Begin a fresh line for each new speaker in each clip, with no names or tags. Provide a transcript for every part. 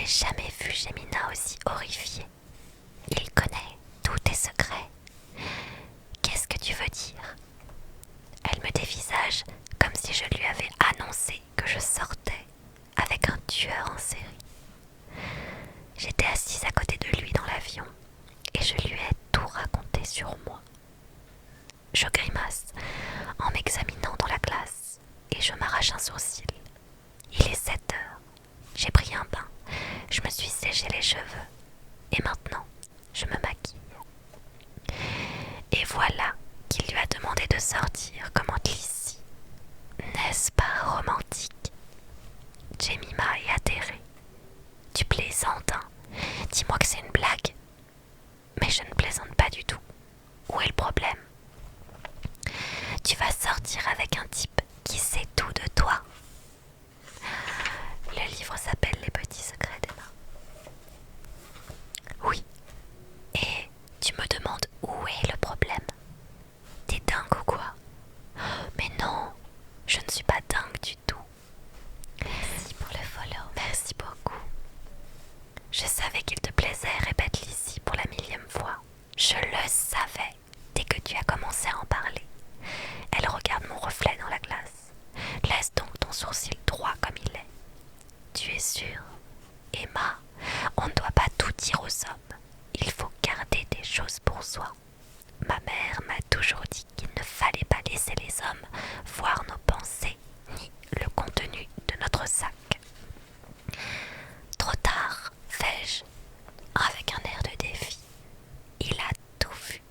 jamais vu Jemima aussi horrifiée. Il connaît tous tes secrets. Qu'est-ce que tu veux dire? Elle me dévisage comme si je lui avais annoncé que je sortais avec un tueur en série. J'étais assise à côté de lui dans l'avion et je lui ai tout raconté sur moi. Je grimace en m'examinant dans la glace et je m'arrache un sourcil. Il est 7 heures. J'ai pris un bain, je me suis séché les cheveux et maintenant je me maquille. Et voilà qu'il lui a demandé de sortir, commente Lizzie. N'est-ce pas romantique? Jemima est atterrée. Tu plaisantes, hein? Dis-moi que c'est une blague. Mais je ne plaisante pas du tout. Où est le problème? Tu vas sortir avec un type qui sait tout de toi. Le livre s'appelle Les petits secrets d'Emma. Oui. Et tu me demandes où est le problème? T'es dingue ou quoi? Mais non, je ne suis pas dingue du tout. Merci pour le follow. Merci beaucoup. Je savais qu'il te plaisait, répète Lizzie pour la 1000e fois. Je le savais dès que tu as commencé à en parler. Elle regarde mon reflet dans la glace. Laisse donc ton sourcil droit comme il est. Tu es sûre? Emma, on ne doit pas tout dire aux hommes. Il faut garder des choses pour soi. Ma mère m'a toujours dit qu'il ne fallait pas laisser les hommes voir nos pensées ni le contenu de notre sac. Trop tard, fais-je, avec un air de défi. Il a tout vu.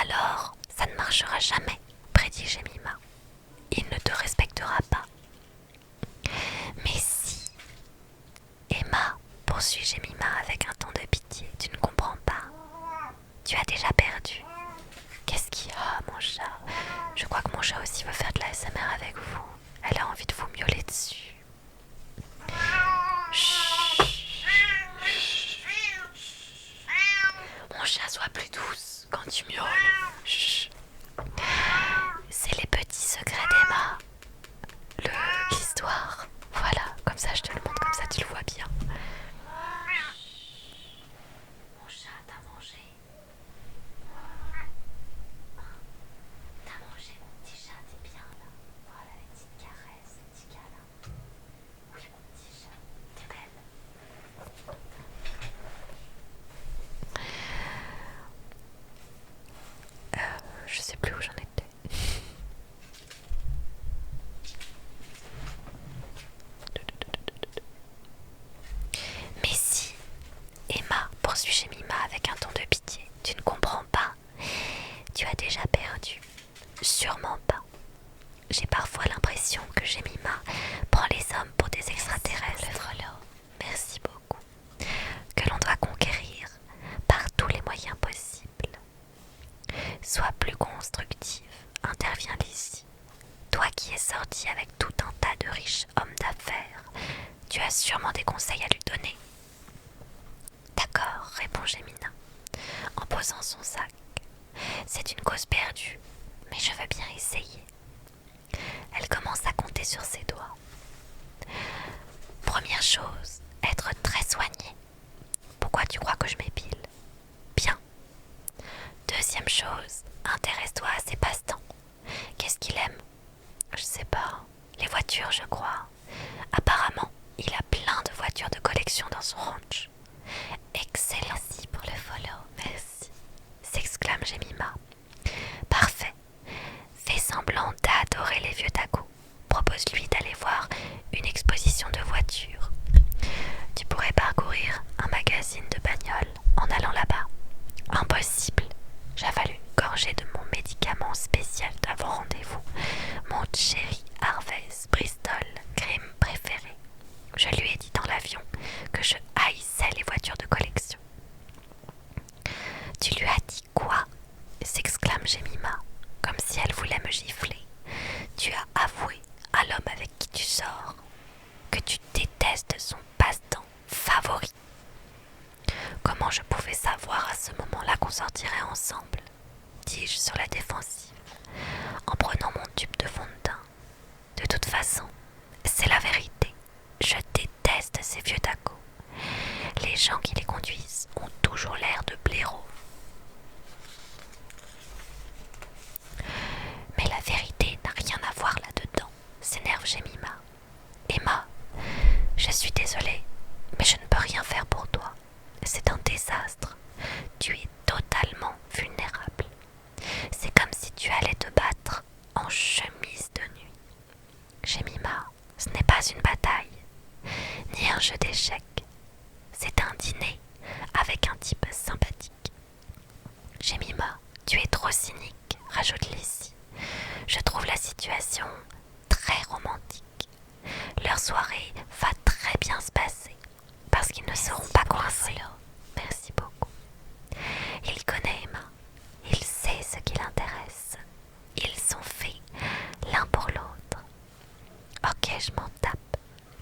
Alors, ça ne marchera jamais, prédit Jemima. Il ne te respectera pas. Mais si, Emma, poursuit Jemima avec un ton de pitié, tu ne comprends pas. Tu as déjà perdu. Qu'est-ce qu'il y a, mon chat? Je crois que mon chat aussi veut faire de la l'ASMR avec vous. Elle a envie de vous miauler dessus. Chut. Mon chat, sois plus douce quand tu miaules. Chut. C'est les petits secrets d'Emma. L'histoire. Voilà, comme ça je te le montre, comme ça tu le vois bien. Mon chat, t'as mangé? T'as mangé, mon petit chat, t'es bien là. Voilà les petites caresses, les petits câlins. Oui, mon petit chat, t'es belle. Je sais plus où j'en étais. Mais si, Emma, poursuit Jemima avec un ton de pitié, tu ne comprends pas. Tu as déjà perdu. Sûrement pas. J'ai parfois l'impression que Jemima prend les hommes pour des extraterrestres. Merci beaucoup. Que l'on doit conquérir par tous les moyens possibles. Sois plus constructive, intervient Lizzie. Toi qui es sortie avec tout un tas de riches hommes d'affaires, tu as sûrement des conseils à lui donner. D'accord, répond Jemina, en posant son sac. C'est une cause perdue, mais je veux bien essayer. Elle commence à compter sur ses doigts. Première chose, être très soignée. Pourquoi tu crois que je m'épile? Bien. Deuxième chose, intéresse-toi à ses passe-temps. Qu'est-ce qu'il aime? Je sais pas. Les voitures, je crois. Apparemment, il a plein de voitures de collection dans son ranch. Excellent. Merci pour le follow. Merci. S'exclame Jemima. Parfait. Fais semblant d'adorer les vieux tacos. Propose-lui d'aller voir une exposition de voitures. Tu pourrais parcourir un magazine de bagnole en allant là-bas. Impossible. J'avale une gorgée de mon médicament spécial d'avant rendez-vous. Mon chéri Harvey's Bristol crème préféré. Je lui ai dit dans l'avion que je haïssais les voitures de collection. Tu lui as dit quoi? S'exclame Jemima, comme si elle voulait me gifler. Tu as avoué à l'homme avec qui tu sors que tu détestes son passe-temps favori. Comment je pouvais savoir à ce moment-là qu'on sortirait ensemble? Dis-je sur la défensive, en prenant mon tube de fond de teint. De toute façon, c'est la vérité. Je déteste ces vieux jeu d'échecs. C'est un dîner avec un type sympathique. Jemima, tu es trop cynique, rajoute Lizzie. Je trouve la situation très romantique. Leur soirée va très bien se passer parce qu'ils ne seront pas coincés. Merci beaucoup. Il connaît Emma. Il sait ce qui l'intéresse. Ils sont faits l'un pour l'autre. Ok, je m'en tape.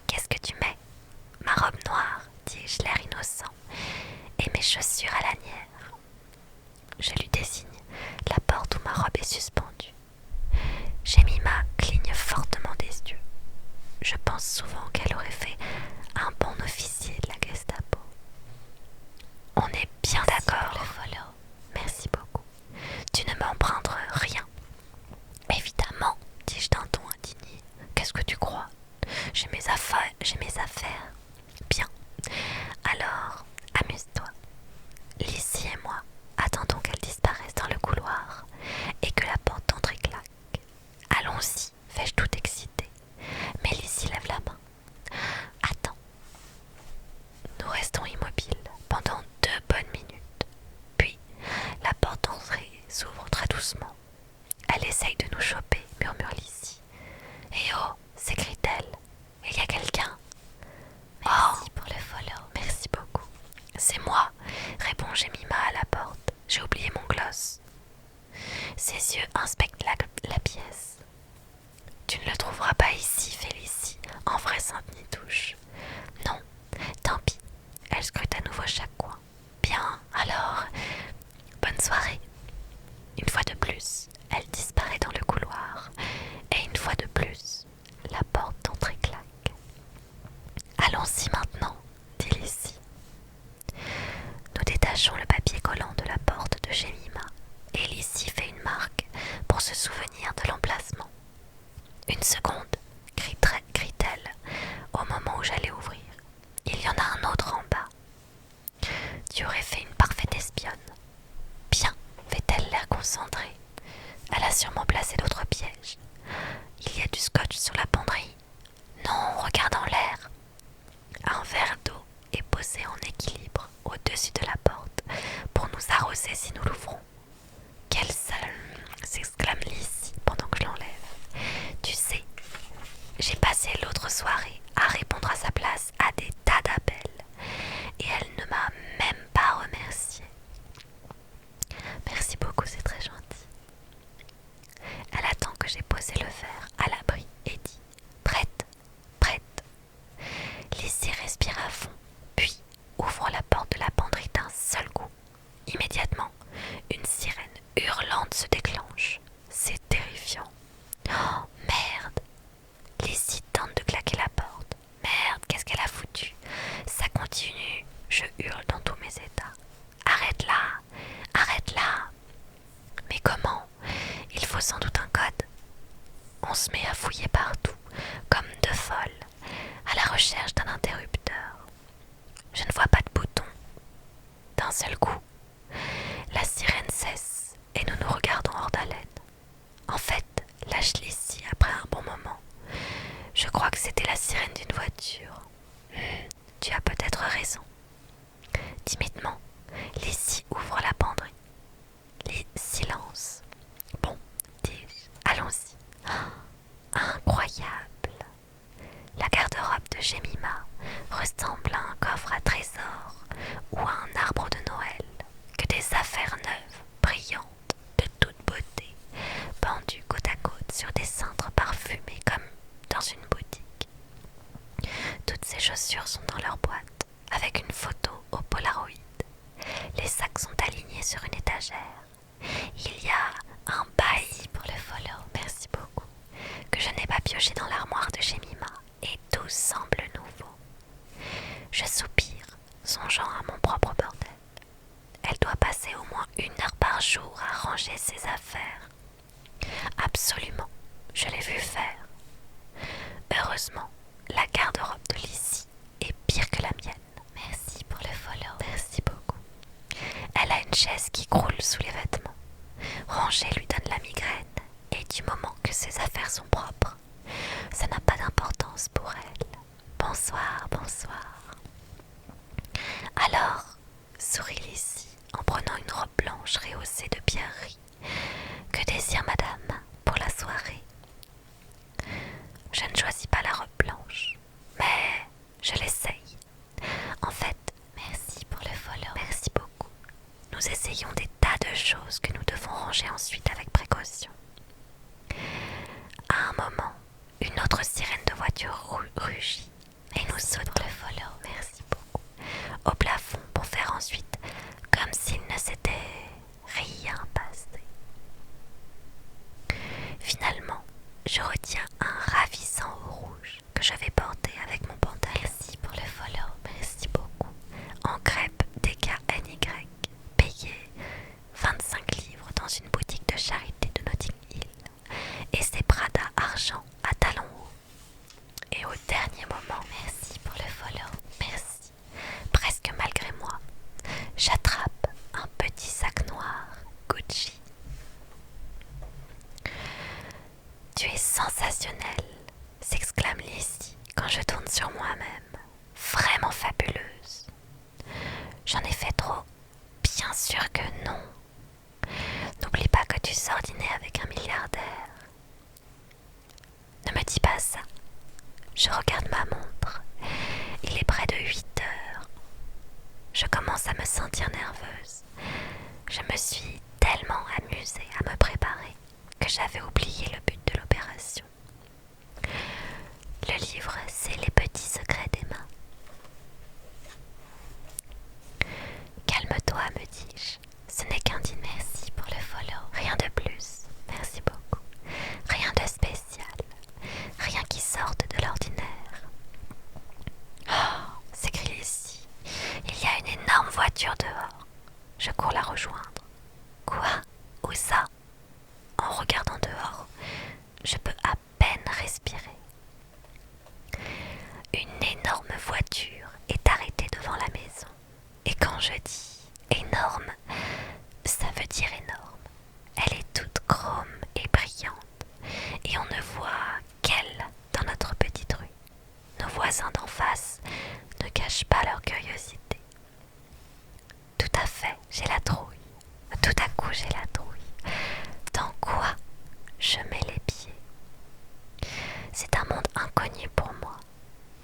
Qu'est-ce que tu mets? Ma robe noire, dis-je l'air innocent, et mes chaussures à lanière. Je lui désigne la porte où ma robe est suspendue. Jemima cligne fortement des yeux. Je pense souvent qu'elle aurait fait un bon officier de la Gestapo. On est bien d'accord. Merci beaucoup. Tu ne m'empruntes rien. Évidemment, dis-je d'un ton indigné. Qu'est-ce que tu crois? J'ai mes affaires. Bien. Alors, amuse-toi. Lizzie et moi attendons qu'elle disparaisse dans le couloir et que la porte d'entrée claque. Allons-y, fais-je tout excitée. Mais Lizzie lève la main. Attends. Nous restons immobiles pendant 2 bonnes minutes. Puis, la porte d'entrée s'ouvre très doucement. Elle essaye de nous choper, murmure Lizzie. Eh oh, s'écrie-t-elle. Il y a quelqu'un. Merci pour le follow. Merci beaucoup. C'est moi, répond Jemima à la porte. J'ai oublié mon gloss. Ses yeux inspectent la pièce. Tu ne le trouveras pas ici, Félicie, en vraie Sainte-Nitouche. Non, tant pis. Elle scrute à nouveau chaque coin. Bien, alors, bonne soirée. Une fois de plus, elle disparaît dans le couloir. Et une fois de plus, la porte d'entrée claque. Allons-y maintenant, dit Lizzie. Nous détachons le papier collant de la porte de Jemima et Lizzie fait une marque pour se souvenir de l'emplacement. Une seconde, crie-t-elle au moment où j'allais ouvrir. Il y en a un autre en bas. Tu aurais fait une parfaite espionne. Bien, fait-elle l'air concentrée. Elle a sûrement placé d'autres pièges. Il y a du scotch sur la penderie. Non, regarde en l'air. Un verre d'eau est posé en équilibre au-dessus de la porte pour nous arroser si nous l'ouvrons. Quelle salle! S'exclame Lizzie pendant que je l'enlève. Tu sais, j'ai passé l'autre soirée à répondre à sa place à des tas d'appels et elle ne m'a même pas remercié. Merci beaucoup, c'est très gentil. Elle attend que j'ai posé le verre à l'abri et dit « Prête, prête ». Lizzie respire à fond, puis ouvre la porte de la penderie d'un seul coup. Immédiatement, une sirène hurlante se déclenche. C'est terrifiant. Oh, merde! Lizzie tente de claquer la porte. Merde, qu'est-ce qu'elle a foutu? Ça continue. Je hurle dans tous mes états. Arrête-la! Arrête-la! Mais comment? Il faut sans doute un code. On se met à fouiller partout, comme deux folles, à la recherche d'un interrupteur. Je ne vois pas de bouton. D'un seul coup, la sirène cesse et nous nous regardons hors d'haleine. En fait, lâche Lizzie après un bon moment. Je crois que c'était la sirène d'une voiture. Tu as peut-être raison. Timidement, Lizzie ouvre la penderie. Silence. Bon, dis-je, allons-y. Oh, incroyable. La garde-robe de Jemima ressemble à un coffre à trésor ou à un arbre de Noël, que des affaires neuves, brillantes, de toute beauté, pendues côte à côte sur des cintres parfumés comme dans une boutique. Toutes ces chaussures sont dans leur boîte, avec une photo au Polaroid. Les sacs sont alignés sur une étagère. Il y a un bail pour le follow, merci beaucoup, que je n'ai pas pioché dans l'armoire de Jemima, et tout semble nouveau. Je soupire, songeant à mon propre bordel. Elle doit passer au moins 1 heure par jour à ranger ses affaires. Absolument, je l'ai vu faire. Heureusement, la garde-robe de Lizzie est pire que la mienne. Merci pour le follow. Merci beaucoup. Elle a une chaise qui croule sous les vêtements. Ranger lui donne la migraine, et du moment que ses affaires sont propres, ça n'a pas d'importance pour elle. Bonsoir, bonsoir. voiture rugit et nous saute le volant, merci beaucoup, au plafond pour faire ensuite comme s'il ne s'était rien passé. Finalement, je retiens un ravissant haut rouge que je vais porter avec mon pantalon. Merci pour le follow, merci beaucoup. En crêpe DKNY, payé 25 livres dans une boutique de charité de Notting Hill. Et c'est Prada argent à talons hauts. Et au dernier moment, merci pour le follow, merci. Presque malgré moi, j'attrape un petit sac noir Gucci. Tu es sensationnelle, s'exclame Lizzie quand je tourne sur moi-même. Vraiment fabuleuse. J'en ai fait trop. Bien sûr que non. N'oublie pas que tu sors dîner avec un milliardaire. Ne me dis pas ça. Je regarde ma montre. Il est près de 8 heures. Je commence à me sentir nerveuse. Je me suis tellement amusée à me préparer que j'avais oublié le but de l'opération. Le livre, c'est Les petits secrets d'Emma. Calme-toi, me dis-je. Ce n'est qu'un dîner. Merci pour le follow. Rien de plus. Merci beaucoup. Rien de spécial. Rien qui sorte de l'ordinaire. Oh, s'écrie Lizzie. Il y a une énorme voiture dehors. Je cours la rejoindre. Quoi? Où ça? En regardant dehors, je peux à peine respirer. Une énorme voiture est arrêtée devant la maison. Et quand je dis énorme, ça veut dire énorme. Elle est toute chrome et brillante. Et on ne voit qu'elle dans notre petite rue. Nos voisins d'en face ne cachent pas leur curiosité. Tout à fait, j'ai la trouille. Tout à coup, j'ai la trouille. Dans quoi je mets les pieds? C'est un monde inconnu pour moi.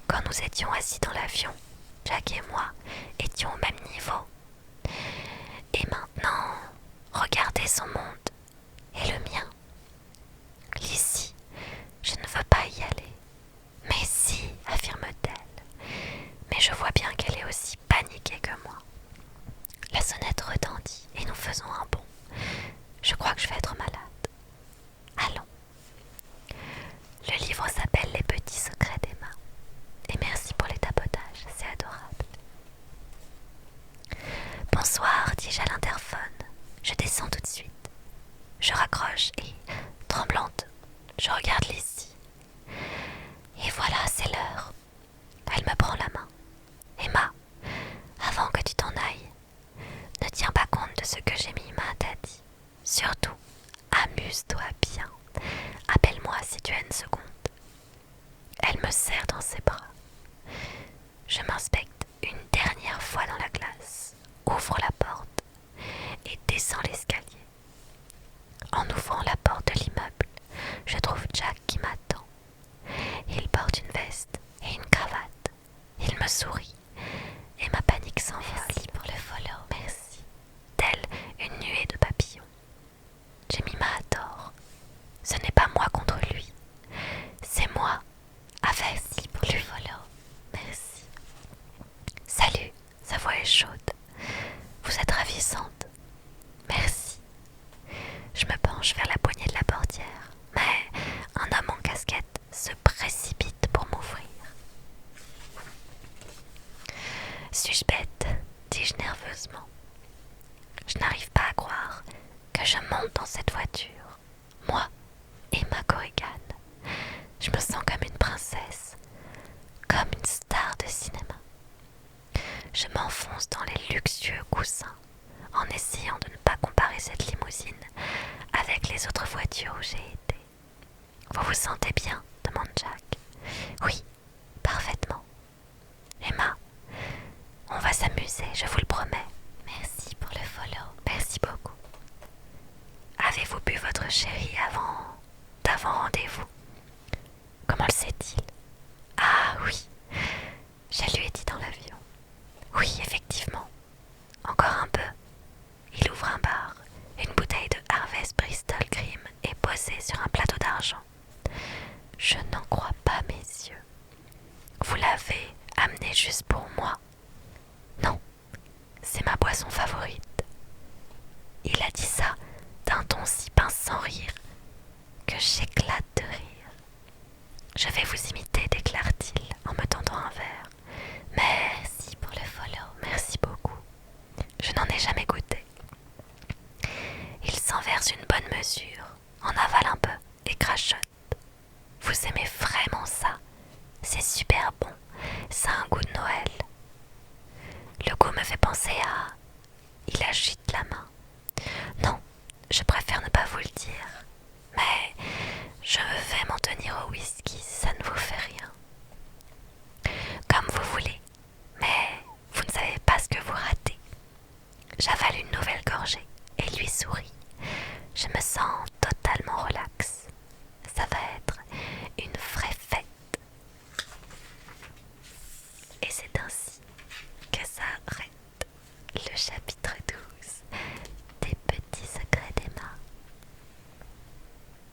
Quand nous étions assis dans l'avion, Jack et moi étions au même niveau. Et maintenant, regardez son monde et le mien. Lizzie, je ne veux pas y aller. Mais si, affirme-t-elle. Mais je vois bien qu'elle est aussi paniquée que moi. La sonnette retentit et nous faisons un bond. Je crois que je vais être malade. Allons. Le livre s'appelle Les petits secrets d'Emma. Et merci pour les tapotages, c'est adorable. Bonsoir, dis-je à l'interphone. Je descends tout de suite. Je raccroche et, tremblante, je regarde Lizzie. Et voilà, c'est l'heure. Elle me prend la main. Emma, avant que tu t'en ailles, ne tiens pas compte de ce que Jemima t'a dit. Surtout, amuse-toi bien. Appelle-moi si tu as une seconde. Elle me serre dans ses bras. Je m'inspecte une dernière fois dans la glace, ouvre la porte et descends l'escalier. En ouvrant la porte de l'immeuble, je trouve Jack qui m'attend. Il porte une veste et une cravate. Il me sourit et ma panique s'envole. Merci pour le follow. Merci. Telle une nuée de papillons. Jemima a tort. Ce n'est pas moi contre lui. C'est moi avec pour lui. Follow. Merci. Salut, sa voix est chaude. Vous êtes ravissante. Merci. Je me penche vers la poignée de la portière, mais un homme en casquette se précipite pour m'ouvrir. Suis-je bête? Dis-je nerveusement. Je n'arrive pas à croire que je monte dans cette voiture. Moi, Emma Corrigan. Je me sens comme une princesse, comme une star de cinéma. Je m'enfonce dans les luxueux coussins en essayant de ne pas comparer cette limousine avec les autres l'avez amené juste pour moi. Non, c'est ma boisson favorite. Il a dit ça d'un ton si pince sans rire que j'éclate de rire. Je vais vous imiter, déclare-t-il en me tendant un verre. Merci pour le follow, merci beaucoup. Je n'en ai jamais goûté. Il s'en verse une bonne mesure, en avale un peu et crachote. Vous aimez vraiment ça? C'est super bon, ça a un goût de Noël. Le goût me fait penser à... Il agite la main. Non, je préfère ne pas vous le dire. Mais je vais m'en tenir au whisky si ça ne vous fait rien. Comme vous voulez, mais vous ne savez pas ce que vous ratez. J'avale